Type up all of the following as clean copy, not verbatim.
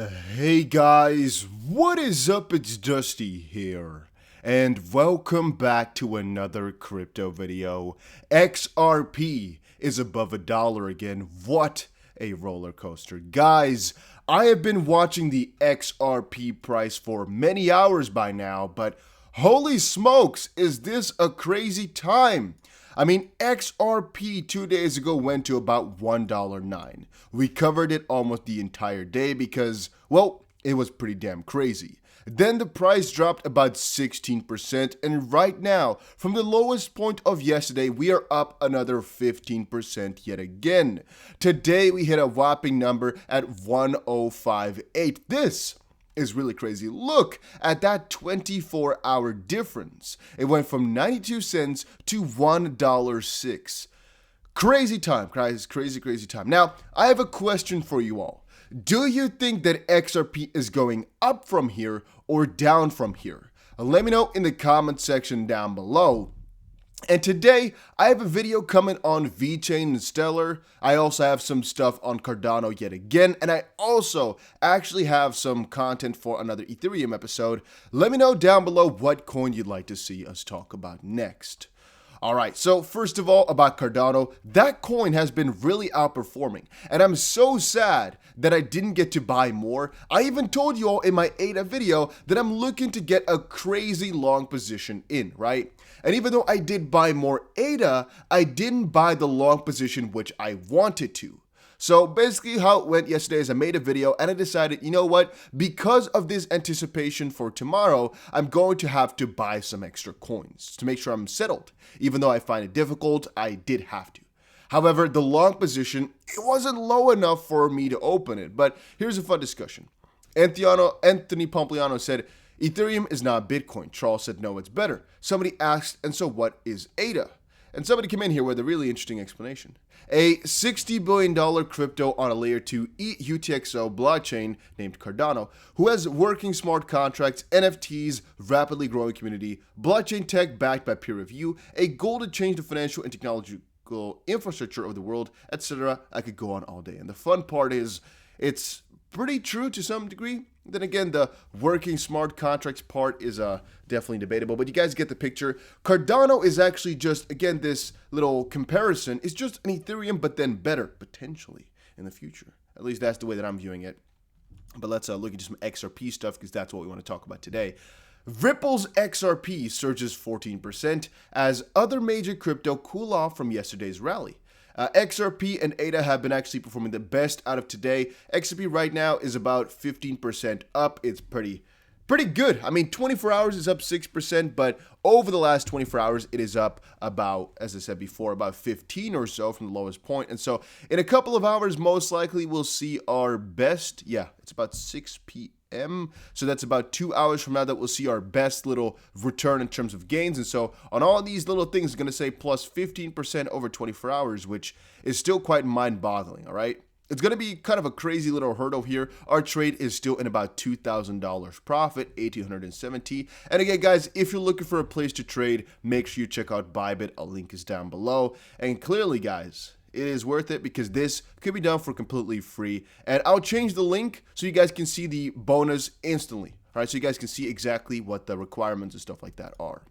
Hey guys, what is up? It's Dusty here, and welcome back to another crypto video. XRP is above $1 again. What a roller coaster. Guys, I have been watching the XRP price for many hours by now, but holy smokes, is this a crazy time? I mean, XRP 2 days ago went to about $1.09. We covered it almost the entire day because, well, it was pretty damn crazy. Then the price dropped about 16%, and right now, from the lowest point of yesterday, we are up another 15% yet again. Today, we hit a whopping number at 1058. This is really crazy. Look at that 24-hour difference. It went from 92 cents to $1.06. Crazy time, guys. Crazy time. Now, I have a question for you all. Do you think that XRP is going up from here or down from here? Let me know in the comment section down below. And today, I have a video coming on VeChain and Stellar. I also have some stuff on Cardano yet again. And I also actually have some content for another Ethereum episode. Let me know down below what coin you'd like to see us talk about next. Alright, so first of all, about Cardano, that coin has been really outperforming, and I'm so sad that I didn't get to buy more. I even told you all in my ADA video that I'm looking to get a crazy long position in, right? And even though I did buy more ADA, I didn't buy the long position which I wanted to. So basically how it went yesterday is I made a video and I decided, you know what, because of this anticipation for tomorrow, I'm going to have to buy some extra coins to make sure I'm settled. Even though I find it difficult, I did have to. However, the long position, it wasn't low enough for me to open it. But here's a fun discussion. Anthony Pompliano said, Ethereum is not Bitcoin. Charles said, no, it's better. Somebody asked, and so what is ADA? And somebody came in here with a really interesting explanation. A $60 billion crypto on a layer 2 UTXO blockchain named Cardano, who has working smart contracts, NFTs, rapidly growing community, blockchain tech backed by peer review, a goal to change the financial and technological infrastructure of the world, etc. I could go on all day. And the fun part is, it's pretty true to some degree. Then again, the working smart contracts part is definitely debatable, but you guys get the picture. Cardano is actually just, again, this little comparison is just an Ethereum, but then better, potentially, in the future. At least that's the way that I'm viewing it. But let's look at some XRP stuff, because that's what we want to talk about today. Ripple's XRP surges 14% as other major crypto cool off from yesterday's rally. XRP and ADA have been actually performing the best out of today. XRP right now is about 15% up. It's pretty good. I mean, 24 hours is up 6%, but over the last 24 hours, it is up about, as I said before, about 15 or so from the lowest point. And so in a couple of hours, most likely we'll see our best. Yeah, it's about 6 p.m. So that's about 2 hours from now that we'll see our best little return in terms of gains. And so on all these little things, it's going to say plus 15% over 24 hours, which is still quite mind-boggling, all right? It's going to be kind of a crazy little hurdle here. Our trade is still in about $2,000 profit, $1,870. And again, guys, if you're looking for a place to trade, make sure you check out Bybit. A link is down below. And clearly, guys, it is worth it because this could be done for completely free. And I'll change the link so you guys can see the bonus instantly. All right, so you guys can see exactly what the requirements and stuff like that are.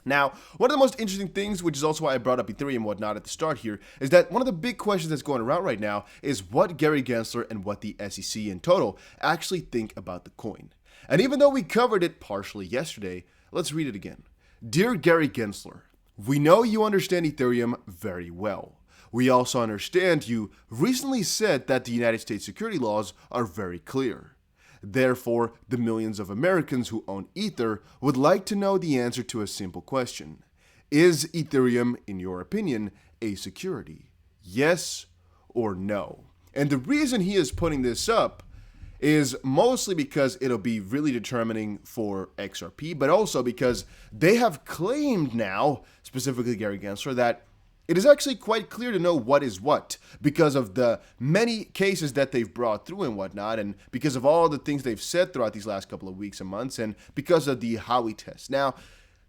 Now, one of the most interesting things, which is also why I brought up Ethereum and whatnot at the start here, is that one of the big questions that's going around right now is what Gary Gensler and what the SEC in total actually think about the coin. And even though we covered it partially yesterday, let's read it again. Dear Gary Gensler, we know you understand Ethereum very well. We also understand you recently said that the United States security laws are very clear. Therefore, the millions of Americans who own Ether would like to know the answer to a simple question. Is Ethereum, in your opinion, a security? Yes or no? And the reason he is putting this up is mostly because it'll be really determining for XRP, but also because they have claimed now, specifically Gary Gensler, that it is actually quite clear to know what is what because of the many cases that they've brought through and whatnot, and because of all the things they've said throughout these last couple of weeks and months, and because of the Howey test. Now,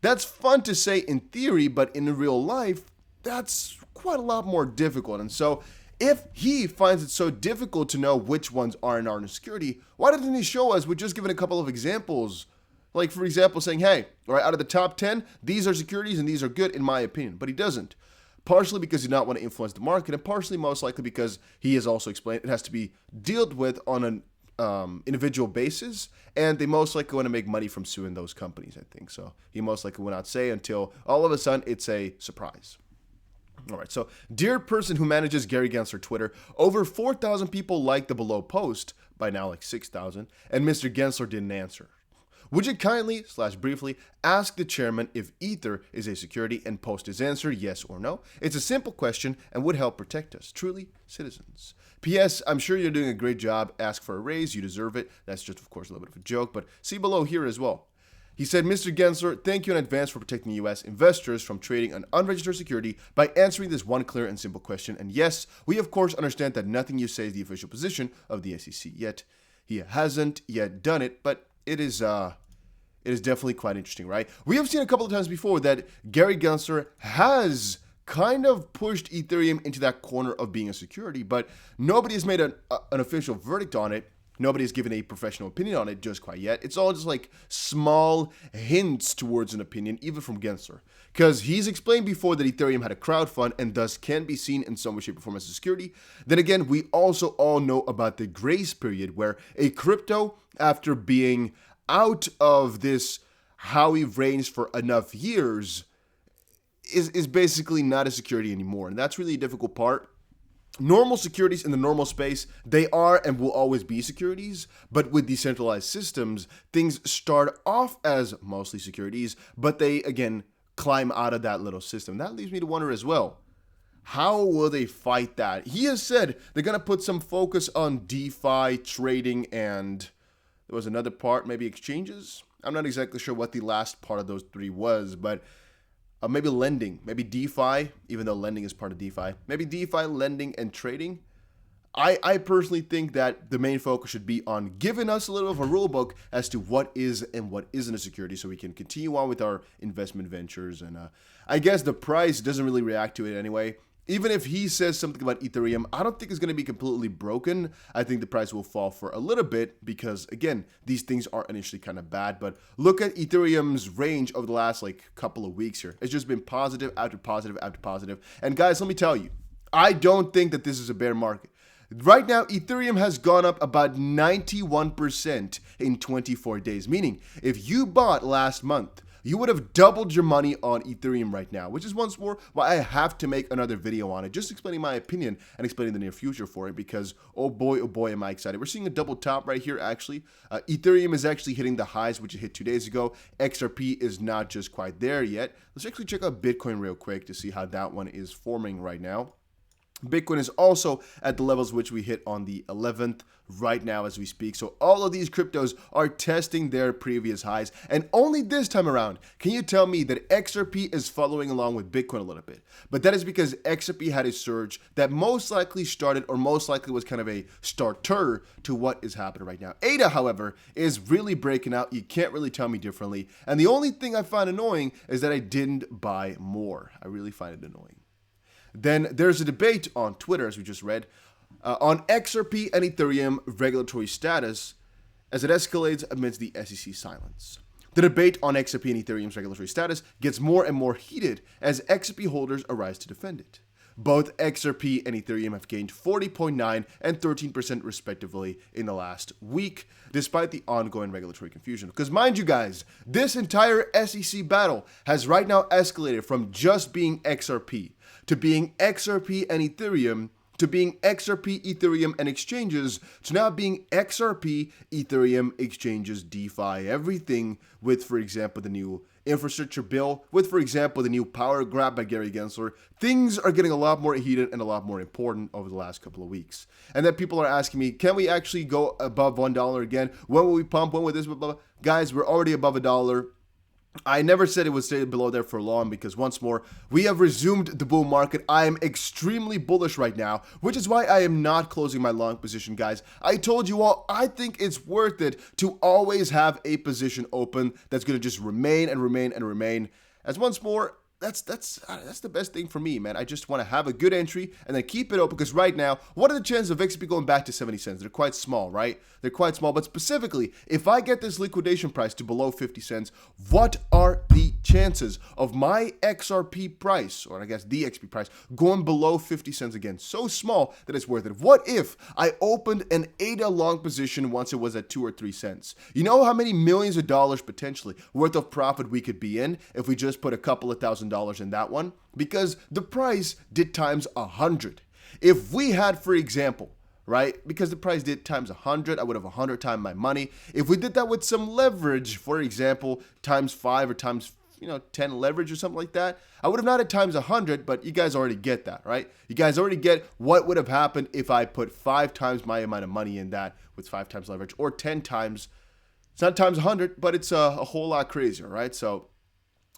that's fun to say in theory, but in real life, that's quite a lot more difficult. And so If he finds it so difficult to know which ones are and aren't a security, why doesn't he show us with just giving a couple of examples? Like, for example, saying, hey, all right, out of the top 10, these are securities and these are good in my opinion. But he doesn't. Partially because he does not want to influence the market, and partially most likely because he has also explained it has to be dealt with on an individual basis, and they most likely want to make money from suing those companies, I think. So he most likely will not say until all of a sudden it's a surprise. All right, so dear person who manages Gary Gensler Twitter, over 4,000 people liked the below post, by now like 6,000, and Mr. Gensler didn't answer. Would you kindly / briefly ask the chairman if Ether is a security and post his answer, yes or no? It's a simple question and would help protect us, truly, citizens. P.S. I'm sure you're doing a great job. Ask for a raise. You deserve it. That's just, of course, a little bit of a joke, but see below here as well. He said, Mr. Gensler, thank you in advance for protecting U.S. investors from trading an unregistered security by answering this one clear and simple question. And yes, we of course understand that nothing you say is the official position of the SEC yet. He hasn't yet done it, but it is definitely quite interesting, right? We have seen a couple of times before that Gary Gensler has kind of pushed Ethereum into that corner of being a security, but nobody has made an official verdict on it. Nobody has given a professional opinion on it just quite yet. It's all just like small hints towards an opinion, even from Gensler. Because he's explained before that Ethereum had a crowdfund and thus can be seen in some way, shape, or form as a security. Then again, we also all know about the grace period where a crypto, after being out of this how he ranged for enough years, is basically not a security anymore. And that's really a difficult part. Normal securities in the normal space, they are and will always be securities, but with decentralized systems, things start off as mostly securities, but they, again, climb out of that little system. That leaves me to wonder as well, how will they fight that? He has said they're going to put some focus on DeFi, trading, and there was another part, maybe exchanges. I'm not exactly sure what the last part of those three was, but maybe lending, maybe DeFi, even though lending is part of DeFi. Maybe DeFi, lending, and trading. I personally think that the main focus should be on giving us a little of a rule book as to what is and what isn't a security so we can continue on with our investment ventures. And I guess the price doesn't really react to it anyway. Even if he says something about Ethereum, I don't think it's going to be completely broken. I think the price will fall for a little bit because, again, these things are initially kind of bad. But look at Ethereum's range over the last couple of weeks here. It's just been positive after positive after positive. And guys, let me tell you, I don't think that this is a bear market. Right now, Ethereum has gone up about 91% in 24 days. Meaning, if you bought last month, you would have doubled your money on Ethereum right now, which is once more why I have to make another video on it, just explaining my opinion and explaining the near future for it because, oh boy, am I excited. We're seeing a double top right here, actually. Ethereum is actually hitting the highs, which it hit 2 days ago. XRP is not just quite there yet. Let's actually check out Bitcoin real quick to see how that one is forming right now. Bitcoin is also at the levels which we hit on the 11th right now as we speak. So all of these cryptos are testing their previous highs. And only this time around, can you tell me that XRP is following along with Bitcoin a little bit? But that is because XRP had a surge that most likely started or most likely was kind of a starter to what is happening right now. ADA, however, is really breaking out. You can't really tell me differently. And the only thing I find annoying is that I didn't buy more. I really find it annoying. Then there's a debate on Twitter, as we just read, on XRP and Ethereum regulatory status as it escalates amidst the SEC silence. The debate on XRP and Ethereum's regulatory status gets more and more heated as XRP holders arise to defend it. Both XRP and Ethereum have gained 40.9% and 13% respectively in the last week, despite the ongoing regulatory confusion. Because mind you guys, this entire SEC battle has right now escalated from just being XRP to being XRP and Ethereum, to being XRP, Ethereum, and exchanges, to now being XRP, Ethereum, exchanges, DeFi, everything with, for example, the new infrastructure bill, with, for example, the new power grab by Gary Gensler. Things are getting a lot more heated and a lot more important over the last couple of weeks. And then people are asking me, can we actually go above $1 again? When will we pump? When will this? Blah, blah, blah. Guys, we're already above $1. I never said it would stay below there for long because once more, we have resumed the bull market. I am extremely bullish right now, which is why I am not closing my long position, guys. I told you all, I think it's worth it to always have a position open that's going to just remain and remain and remain. As once more, that's the best thing for me, man. I just want to have a good entry and then keep it open, because right now, what are the chances of XRP going back to 70 cents? They're quite small, right? They're quite small. But specifically, if I get this liquidation price to below 50 cents, what are the chances of my XRP price, or I guess the XP price, going below 50 cents again? So small that it's worth it. What if I opened an ADA long position once it was at 2 or 3 cents? You know how many millions of dollars potentially worth of profit we could be in if we just put a couple of $1,000s in that one? Because the price did times 100. If we had, for example, right, because the price did times 100, I would have 100 times my money. If we did that with some leverage, for example, times 5 or times 10 leverage or something like that, I would have not at times 100, but you guys already get that, right? You guys already get what would have happened if I put 5 times my amount of money in that with 5 times leverage, or 10 times. It's not times 100, but it's a whole lot crazier, right? So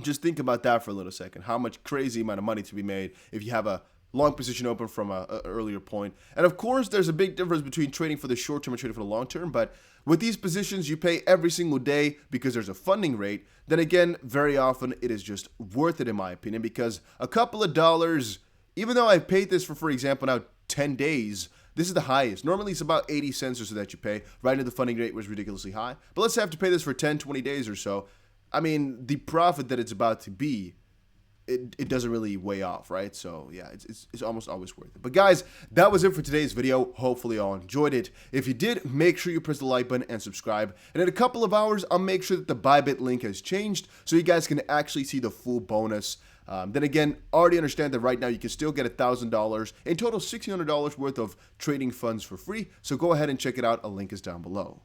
just think about that for a little second. How much crazy amount of money to be made if you have a long position open from a earlier point. And of course, there's a big difference between trading for the short term and trading for the long term. But with these positions, you pay every single day because there's a funding rate. Then again, very often it is just worth it, in my opinion, because a couple of dollars, even though I've paid this for example, now 10 days, this is the highest. Normally it's about 80 cents or so that you pay. Right now the funding rate was ridiculously high. But let's say I have to pay this for 10, 20 days or so. I mean, the profit that it's about to be, it doesn't really weigh off, right? So yeah, it's almost always worth it. But guys, that was it for today's video. Hopefully you all enjoyed it. If you did, make sure you press the like button and subscribe. And in a couple of hours, I'll make sure that the Bybit link has changed so you guys can actually see the full bonus. Then again, already understand that right now you can still get $1,000, in total $1,600 worth of trading funds for free. So go ahead and check it out. A link is down below.